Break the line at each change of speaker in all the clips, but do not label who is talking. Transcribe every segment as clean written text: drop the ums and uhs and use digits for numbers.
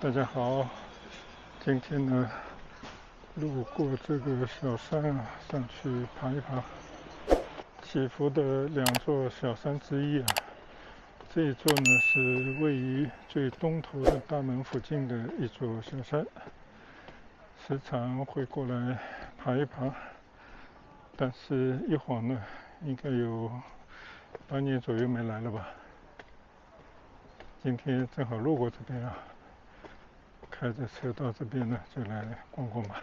大家好，今天呢路过这个小山啊，上去爬一爬。祈福的两座小山之一啊，这一座呢是位于最东头的大门附近的一座小山，时常会过来爬一爬，但是一晃呢，应该有8年左右没来了吧。今天正好路过这边啊，开着车到这边呢，就来逛逛吧。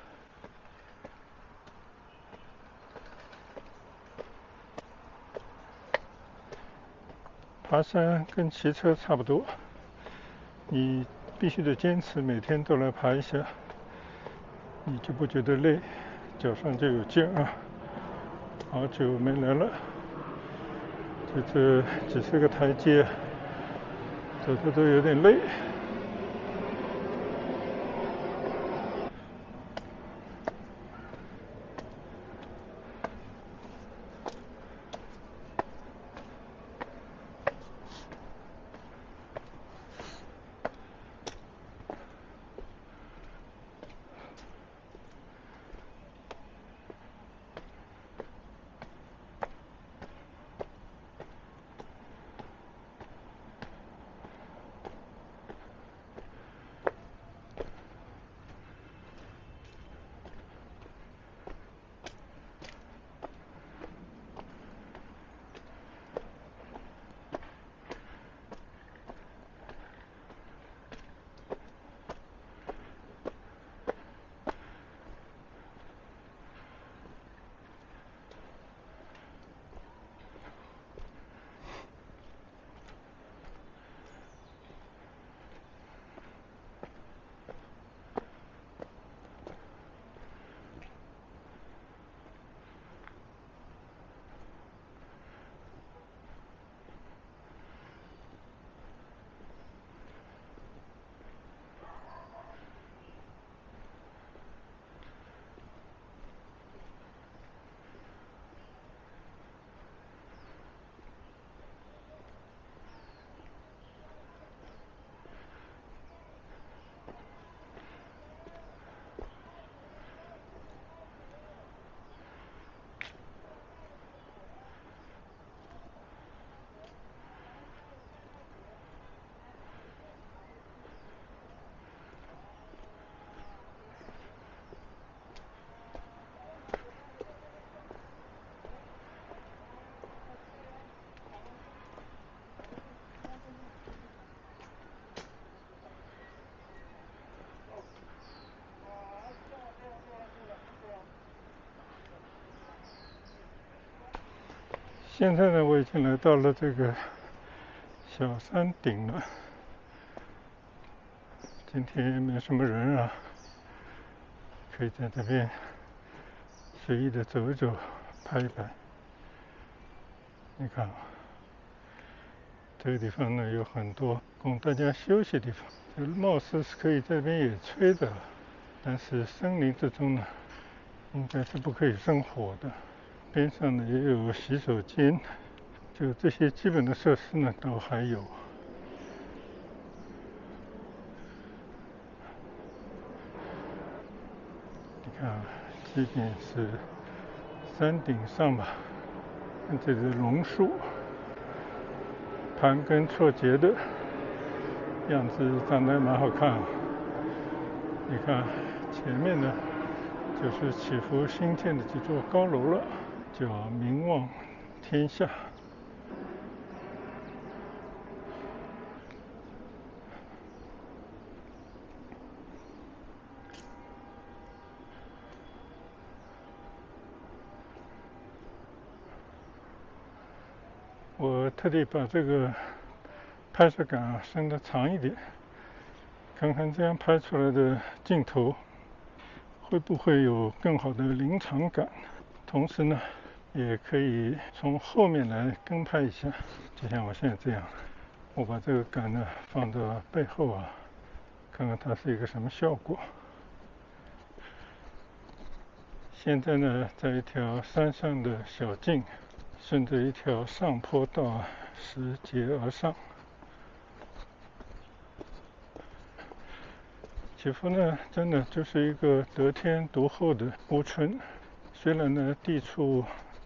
爬山跟骑车差不多，你必须得坚持每天都来爬一下，你就不觉得累，脚上就有劲啊。好久没来了，就这几十个台阶，走的都有点累。现在呢，我已经来到了这个小山顶了。今天没什么人啊，可以在这边随意的走一走，拍一拍。你看，这个地方呢有很多供大家休息的地方，这貌似是可以在这边野炊的，但是森林之中呢，应该是不可以生火的。边上呢也有洗手间，就这些基本的设施呢都还有。你看，即便是山顶上吧，看这只榕树，盘根错节的样子，长得蛮好看。你看前面呢，就是祈福新建的几座高楼了，叫名望天下。我特地把这个拍摄杆啊伸得长一点，看看这样拍出来的镜头会不会有更好的临场感。同时呢，也可以从后面来跟拍一下，就像我现在这样。我把这个杆呢放到背后啊，看看它是一个什么效果。现在呢，在一条山上的小径，顺着一条上坡道拾阶而上。祈福呢，真的就是一个得天独厚的屋村。虽然呢，地处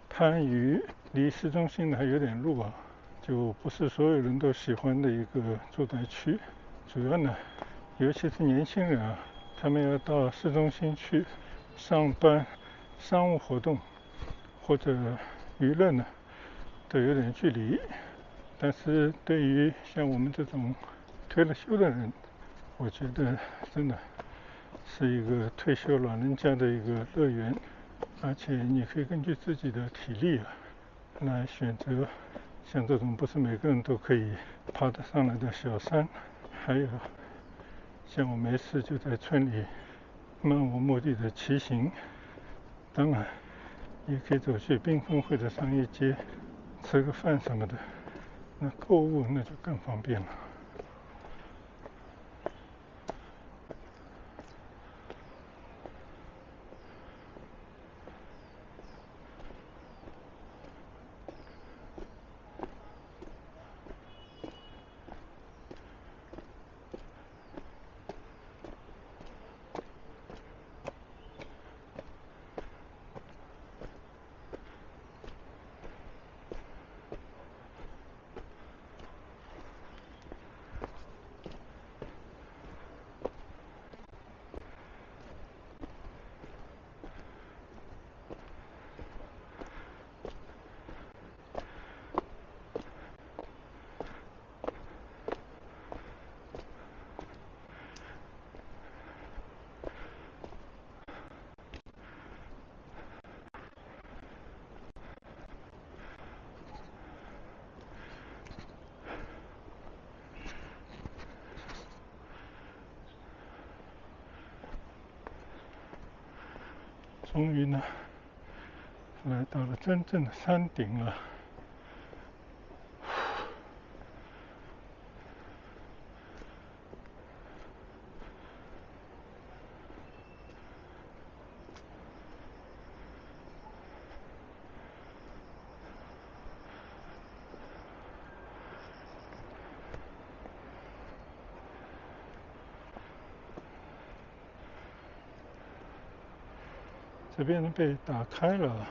番禺，离市中心呢还有点路啊，就不是所有人都喜欢的一个住宅区。主要呢，尤其是年轻人啊，他们要到市中心去上班、商务活动或者娱乐呢，都有点距离。但是对于像我们这种退了休的人，我觉得真的是一个退休老人家的一个乐园，而且你可以根据自己的体力来选择像这种不是每个人都可以爬得上来的小山，还有像我没事就在村里漫无目的的骑行，当然也可以走去缤纷汇的商业街吃个饭什么的，那购物那就更方便了。终于呢，来到了真正的山顶了。这边呢被打开了，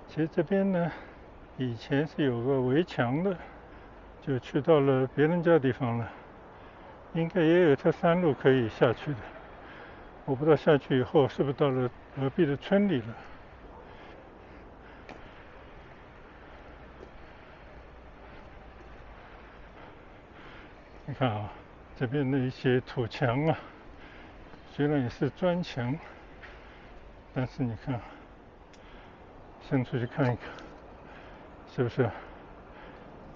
其实这边呢以前是有个围墙的，就去到了别人家地方了，应该也有条山路可以下去的，我不知道下去以后是不是到了隔壁的村里了。你看啊，这边的一些土墙啊，虽然也是砖墙，但是你看伸出去看一看，是不是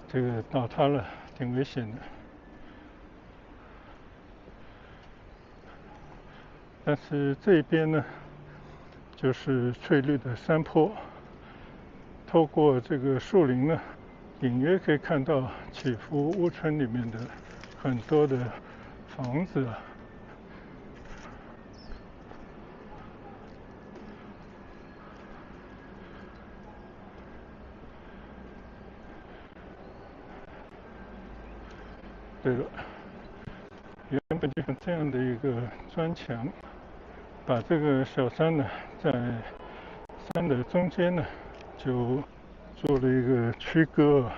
这个倒塌了，挺危险的。但是这边呢，就是翠绿的山坡，透过这个树林呢，隐约可以看到祈福屋村里面的很多的房子啊。对了，原本就有这样的一个砖墙，把这个小山呢，在山的中间呢，就做了一个区隔。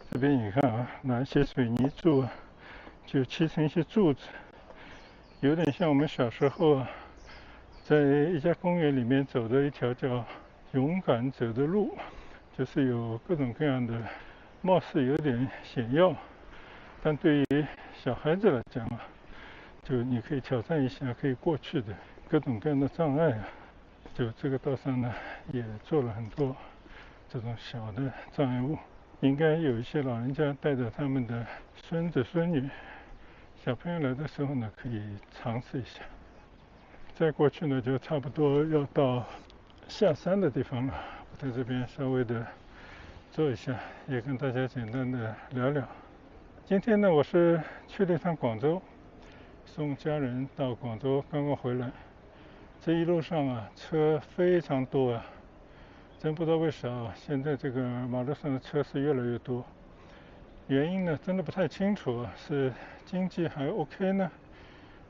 这边你看啊，拿一些水泥柱啊，就砌成一些柱子，有点像我们小时候啊，在一家公园里面走的一条叫勇敢者的路，就是有各种各样的，貌似有点险要，但对于小孩子来讲啊，就你可以挑战一下，可以过去的各种各样的障碍啊。就这个道上呢，也做了很多这种小的障碍物，应该有一些老人家带着他们的孙子孙女、小朋友来的时候呢，可以尝试一下。再过去呢，就差不多要到下山的地方了。我在这边稍微的坐一下，也跟大家简单的聊聊。今天呢，我是去了一趟广州，送家人到广州，刚刚回来。这一路上啊，车非常多啊，真不知道为啥啊，现在这个马路上的车是越来越多。原因呢，真的不太清楚啊，是经济还 OK 呢，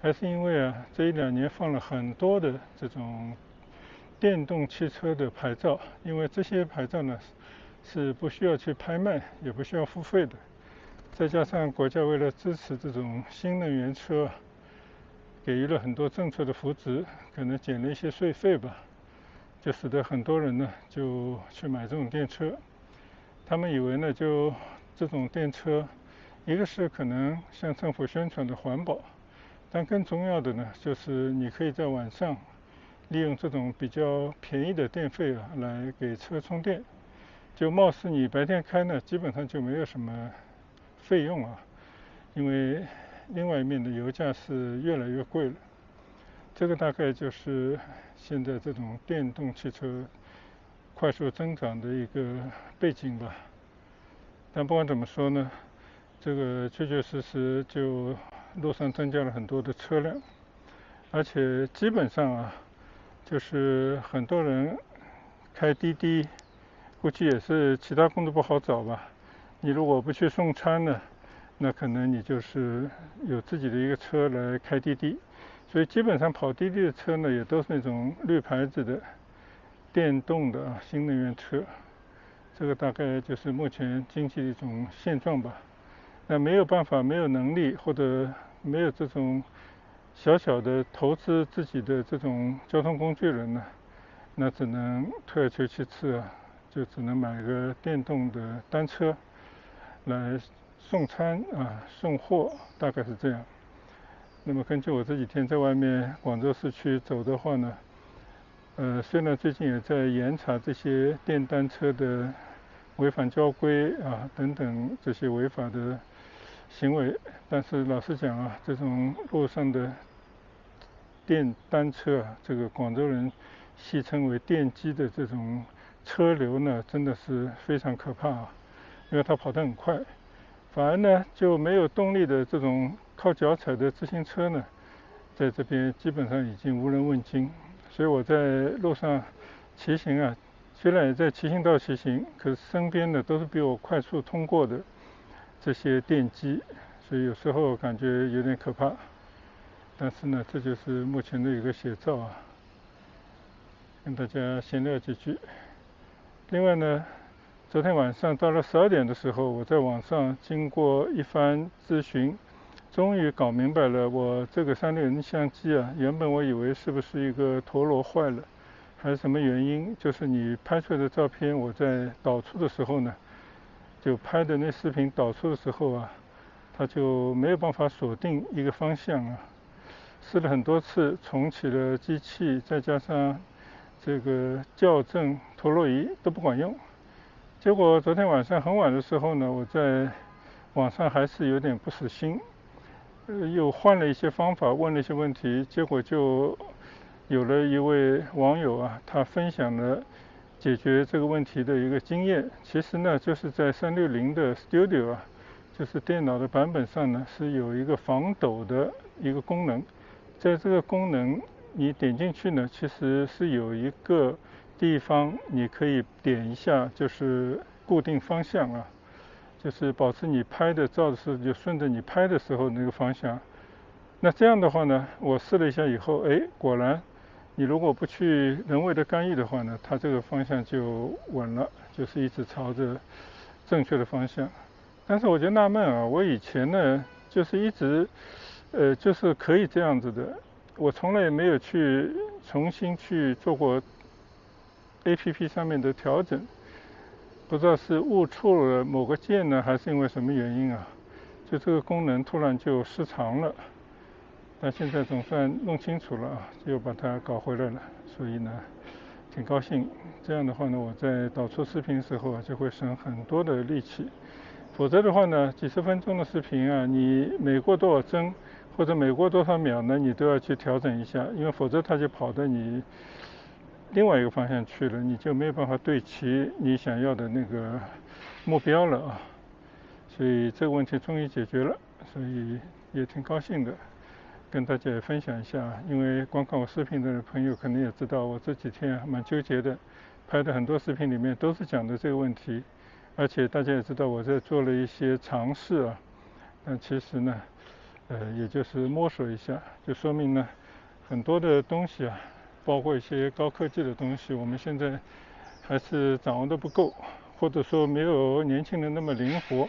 还是因为啊，这1-2年放了很多的这种电动汽车的牌照，因为这些牌照呢是不需要去拍卖，也不需要付费的。再加上国家为了支持这种新能源车，给予了很多政策的扶持，可能减了一些税费吧，就使得很多人呢就去买这种电车。他们以为呢，就这种电车，一个是可能向政府宣传的环保，但更重要的呢，就是你可以在晚上利用这种比较便宜的电费啊，来给车充电。就貌似你白天开呢，基本上就没有什么费用啊，因为另外一面的油价是越来越贵了。这个大概就是现在这种电动汽车快速增长的一个背景吧。但不管怎么说呢，这个确确实实就路上增加了很多的车辆，而且基本上啊，就是很多人开滴滴，估计也是其他工作不好找吧。你如果不去送餐呢，那可能你就是有自己的一个车来开滴滴。所以基本上跑滴滴的车呢，也都是那种绿牌子的电动的新能源车。这个大概就是目前经济的一种现状吧。那没有办法，没有能力，或者没有这种小小的投资自己的这种交通工具人呢，那只能退而求其次啊，就只能买个电动的单车来送餐啊、送货，大概是这样。那么根据我这几天在外面广州市区走的话呢，虽然最近也在严查这些电单车的违反交规啊等等这些违法的行为，但是老实讲啊，这种路上的电单车啊，这个广州人戏称为电机的这种车流呢，真的是非常可怕啊，因为它跑得很快。反而呢，就没有动力的这种靠脚踩的自行车呢，在这边基本上已经无人问津。所以我在路上骑行啊，虽然也在骑行道骑行，可是身边的都是比我快速通过的这些电机，所以有时候感觉有点可怕。但是呢，这就是目前的一个写照啊，跟大家闲聊几句。另外呢，昨天晚上到了12点的时候，我在网上经过一番咨询，终于搞明白了，我这个360相机啊，原本我以为是不是一个陀螺坏了，还是什么原因，就是你拍出来的照片，我在导出的时候呢，就拍的那视频导出的时候啊，它就没有办法锁定一个方向啊，试了很多次，重启了机器，再加上这个校正陀螺仪都不管用。结果昨天晚上很晚的时候呢，我在网上还是有点不死心，又换了一些方法，问了一些问题，结果就有了一位网友啊，他分享了解决这个问题的一个经验。其实呢，就是在360的 Studio 啊，就是电脑的版本上呢，是有一个防抖的一个功能。在这个功能你点进去呢，其实是有一个地方你可以点一下，就是固定方向啊，就是保持你拍的照的时候就顺着你拍的时候那个方向。那这样的话呢，我试了一下以后，果然你如果不去人为的干预的话呢，它这个方向就稳了，就是一直朝着正确的方向。但是我就纳闷啊，我以前呢就是一直就是可以这样子的，我从来也没有去重新去做过 APP 上面的调整，不知道是误触了某个键呢，还是因为什么原因啊，就这个功能突然就失常了。但现在总算弄清楚了啊，又把它搞回来了，所以呢挺高兴。这样的话呢，我在导出视频的时候啊，就会省很多的力气。否则的话呢，几十分钟的视频啊，你每过多少帧或者每过多少秒呢，你都要去调整一下，因为否则它就跑到你另外一个方向去了，你就没有办法对齐你想要的那个目标了啊。所以这个问题终于解决了，所以也挺高兴的。跟大家也分享一下，因为观看我视频的朋友可能也知道，我这几天还蛮纠结的，拍的很多视频里面都是讲的这个问题，而且大家也知道我在做了一些尝试啊，但其实呢，也就是摸索一下，就说明呢，很多的东西啊，包括一些高科技的东西，我们现在还是掌握的不够，或者说没有年轻人那么灵活，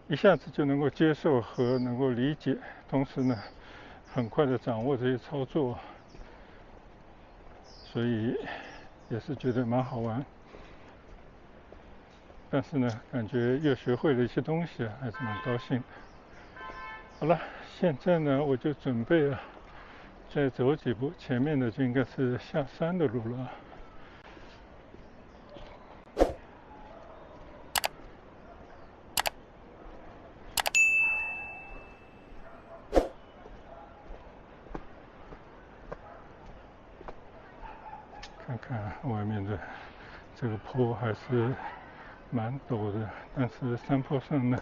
一下子就能够接受和能够理解，同时呢，很快的掌握这些操作，所以也是觉得蛮好玩。但是呢，感觉又学会了一些东西，还是蛮高兴的。好了，现在呢，我就准备再走几步，前面的就应该是下山的路了。看看外面的这个坡还是蛮陡的，但是山坡上呢，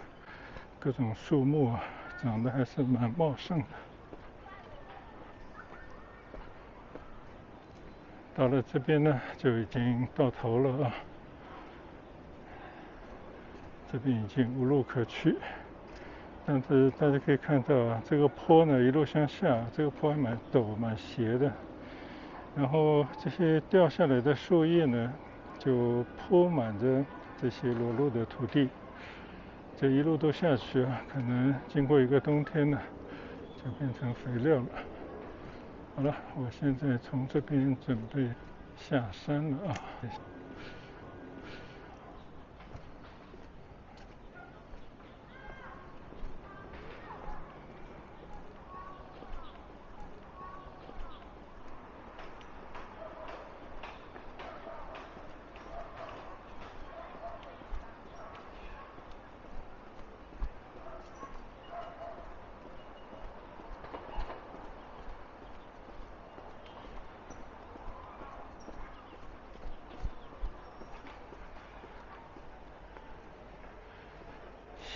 各种树木长得还是蛮茂盛的。到了这边呢，就已经到头了啊，这边已经无路可去。但是大家可以看到啊，这个坡呢一路向下，这个坡还蛮陡蛮斜的。然后这些掉下来的树叶呢，就铺满着这些裸露的土地。这一路都下去啊，可能经过一个冬天呢，就变成肥料了。好了，我现在从这边准备下山了啊。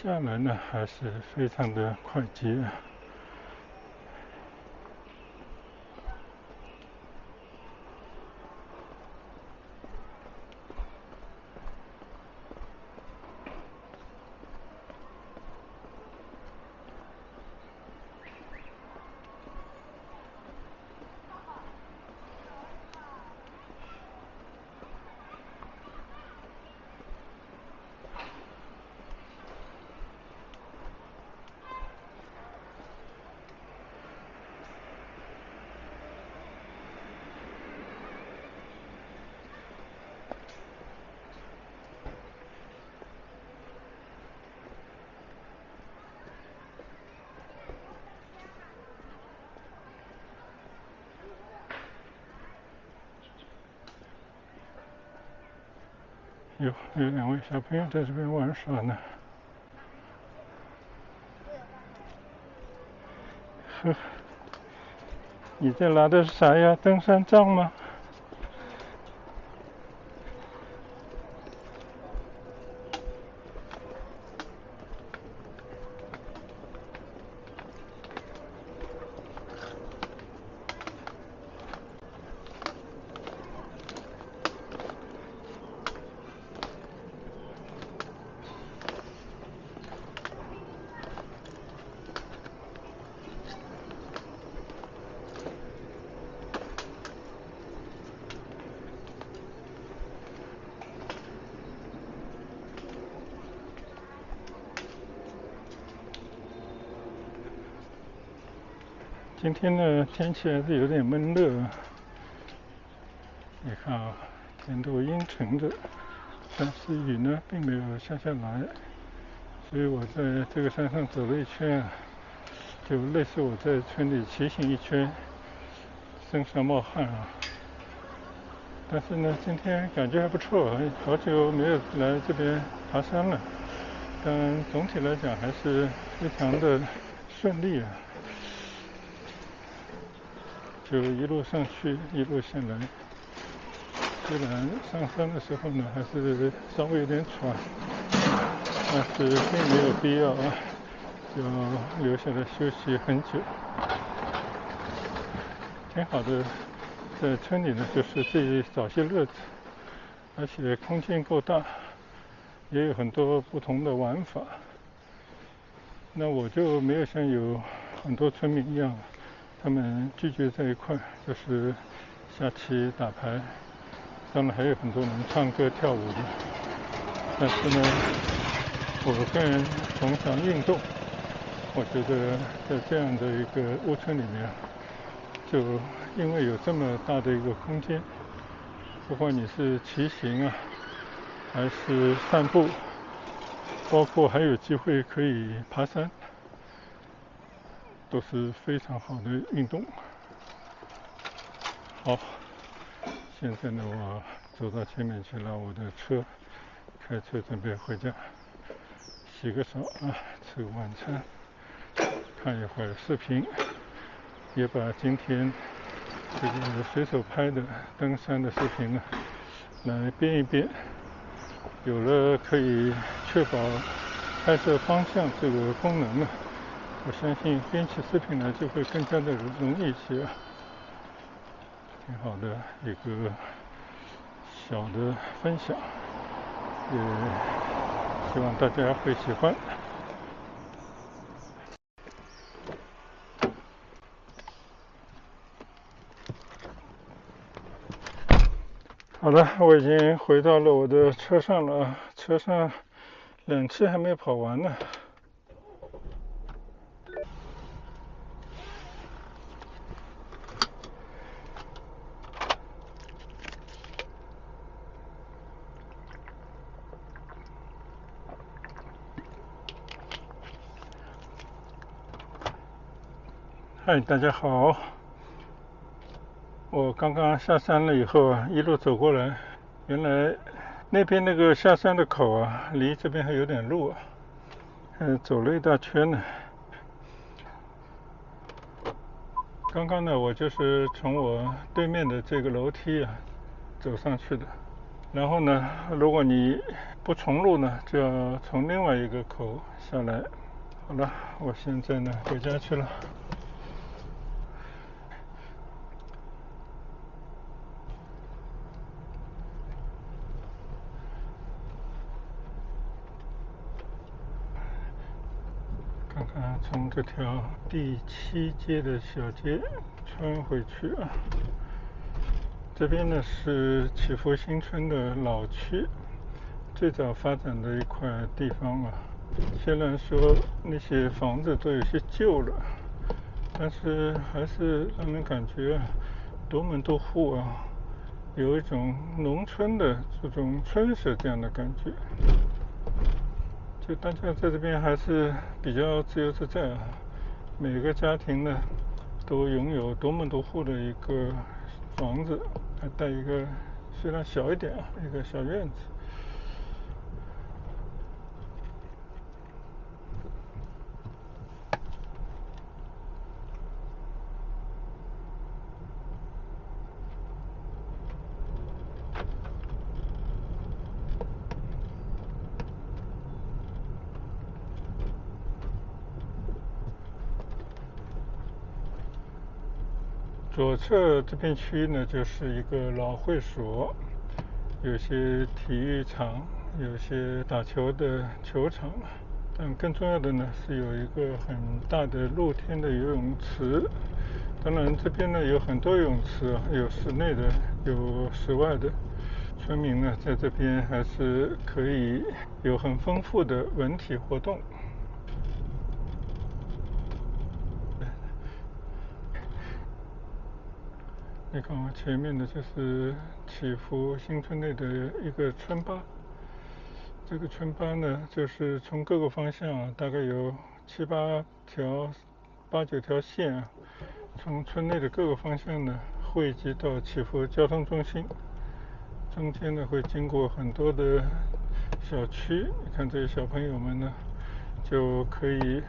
下来呢还是非常的快捷。有2位小朋友在这边玩耍呢。呵，你这拿的是啥呀？登山杖吗？今天呢，天气还是有点闷热。你看啊，天都阴沉着，但是雨呢并没有下来，所以我在这个山上走了一圈啊，就类似我在村里骑行一圈，身上冒汗啊。但是呢，今天感觉还不错，好久没有来这边爬山了，但总体来讲还是非常的顺利啊。就一路上去，一路下来。虽然上山的时候呢，还是稍微有点喘，但是并没有必要啊，就留下来休息很久。挺好的，在村里呢就是自己找些乐子，而且空间够大，也有很多不同的玩法。那我就没有像有很多村民一样，他们聚集在一块，就是下棋打牌，当然还有很多人唱歌跳舞的。但是呢，我个人崇尚运动，我觉得在这样的一个屋村里面，就因为有这么大的一个空间，不管你是骑行啊，还是散步，包括还有机会可以爬山，都是非常好的运动。好，现在呢，我走到前面去了我的车，开车准备回家，洗个澡啊，吃个晚餐，看一会儿视频，也把今天这个随手拍的登山的视频呢，来编一编，有了可以确保拍摄方向这个功能呢，我相信编辑视频呢就会更加的容易一些，挺好的一个小的分享，也希望大家会喜欢。好了，我已经回到了我的车上了，车上冷气还没跑完呢。嗨，大家好！我刚刚下山了以后啊，一路走过来，原来那边那个下山的口啊，离这边还有点路啊，走了一大圈呢。刚刚呢，我就是从我对面的这个楼梯啊走上去的，然后呢，如果你不重路呢，就要从另外一个口下来。好了，我现在呢回家去了。看看从这条第7街的小街穿回去啊。这边呢是祈福新村的老区，最早发展的一块地方啊。虽然说那些房子都有些旧了，但是还是让人感觉多门多户啊，有一种农村的这种村舍这样的感觉。就大家在这边还是比较自由自在啊，每个家庭呢都拥有多门多户的一个房子，还带一个虽然小一点啊，一个小院子。左侧这片区呢，就是一个老会所，有些体育场，有些打球的球场，但更重要的呢是有一个很大的露天的游泳池。当然这边呢有很多游泳池啊，有室内的，有室外的。村民呢在这边还是可以有很丰富的文体活动。你看我前面的就是祈福新村内的一个村巴，这个村巴呢就是从各个方向大概有7、8条、8、9条线啊，从村内的各个方向呢汇集到祈福交通中心，中间呢会经过很多的小区，你看这些小朋友们呢就可以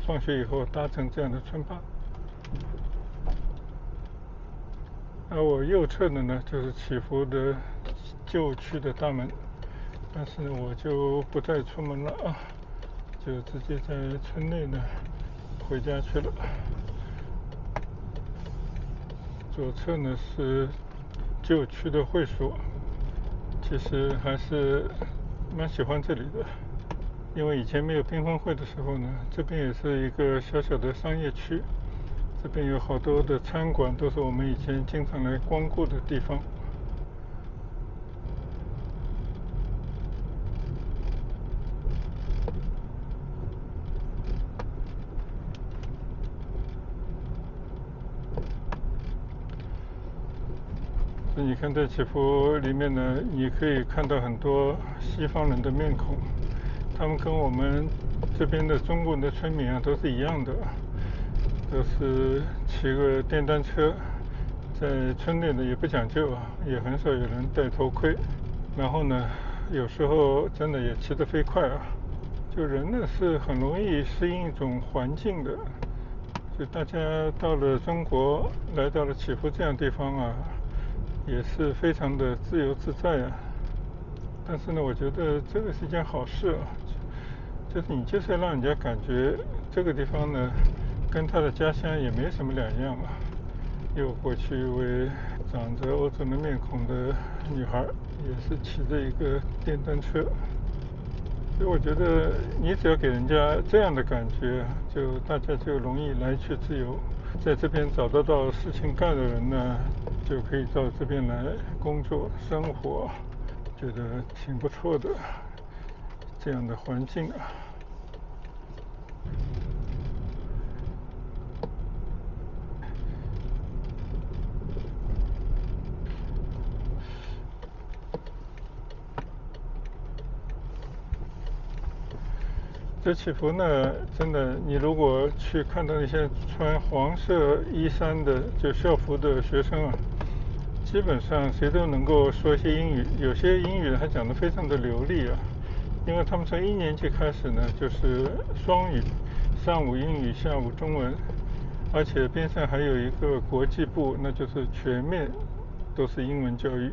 放学以后搭乘这样的村巴。而我右侧的呢就是祈福的旧区的大门，但是呢我就不再出门了啊，就直接在村内呢回家去了。左侧呢是旧区的会所，其实还是蛮喜欢这里的，因为以前没有冰风会的时候呢，这边也是一个小小的商业区，这边有好多的餐馆，都是我们以前经常来光顾的地方。所以你看在祈福里面呢，你可以看到很多西方人的面孔，他们跟我们这边的中国的村民啊都是一样的，都是骑个电单车，在村内呢也不讲究，也很少有人戴头盔，然后呢有时候真的也骑得飞快啊。就人呢是很容易适应一种环境的，就大家到了中国，来到了祈福这样的地方啊，也是非常的自由自在啊。但是呢，我觉得这个是一件好事啊，就是你就是要让人家感觉这个地方呢，跟他的家乡也没什么两样啊。又过去一位长着欧洲人面孔的女孩，也是骑着一个电单车。所以我觉得你只要给人家这样的感觉，就大家就容易来去自由，在这边找得到事情干的人呢，就可以到这边来工作生活，觉得挺不错的这样的环境啊。这祈福呢，真的，你如果去看到那些穿黄色衣衫的就校服的学生啊，基本上谁都能够说一些英语，有些英语还讲得非常的流利啊。因为他们从1年级开始呢，就是双语，上午英语，下午中文，而且边上还有一个国际部，那就是全面都是英文教育。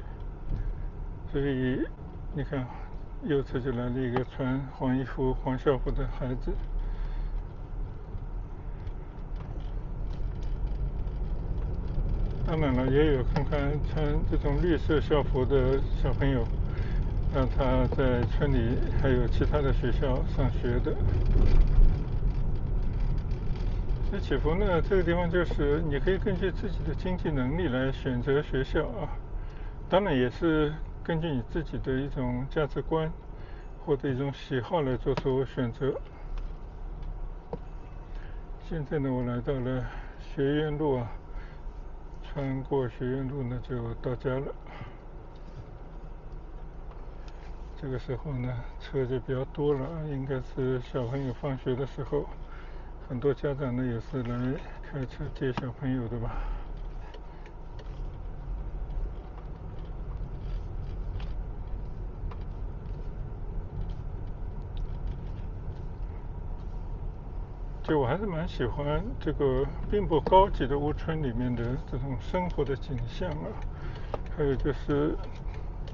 所以你看，右侧就来了一个穿黄衣服、黄校服的孩子。当然了，也有看看穿这种绿色校服的小朋友，让他在村里还有其他的学校上学的。所以祈福呢，这个地方就是你可以根据自己的经济能力来选择学校啊，当然也是根据你自己的一种价值观或者一种喜好来做出选择。现在呢，我来到了学院路啊，穿过学院路呢就到家了。这个时候呢，车就比较多了，应该是小朋友放学的时候，很多家长呢也是来开车接小朋友的吧。就我还是蛮喜欢这个并不高级的屋村里面的这种生活的景象啊，还有就是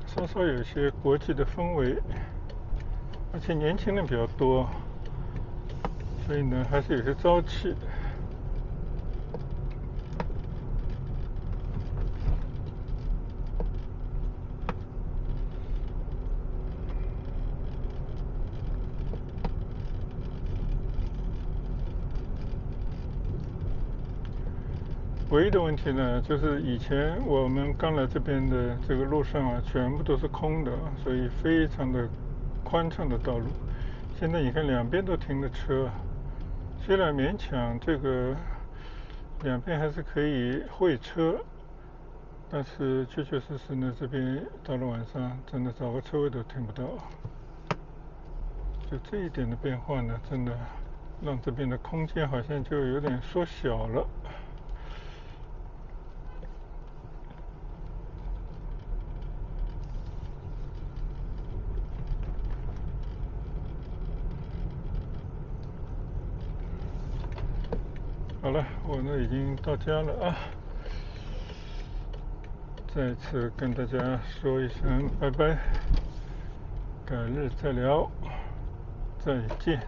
稍稍有一些国际的氛围，而且年轻人比较多，所以呢还是有些朝气。唯一的问题呢，就是以前我们刚来这边的这个路上啊，全部都是空的，所以非常的宽敞的道路。现在你看两边都停了车，虽然勉强这个两边还是可以会车，但是确确实实呢，这边到了晚上真的找个车位都停不到。就这一点的变化呢，真的让这边的空间好像就有点缩小了。好了，我呢已经到家了啊，再次跟大家说一声拜拜，改日再聊，再见。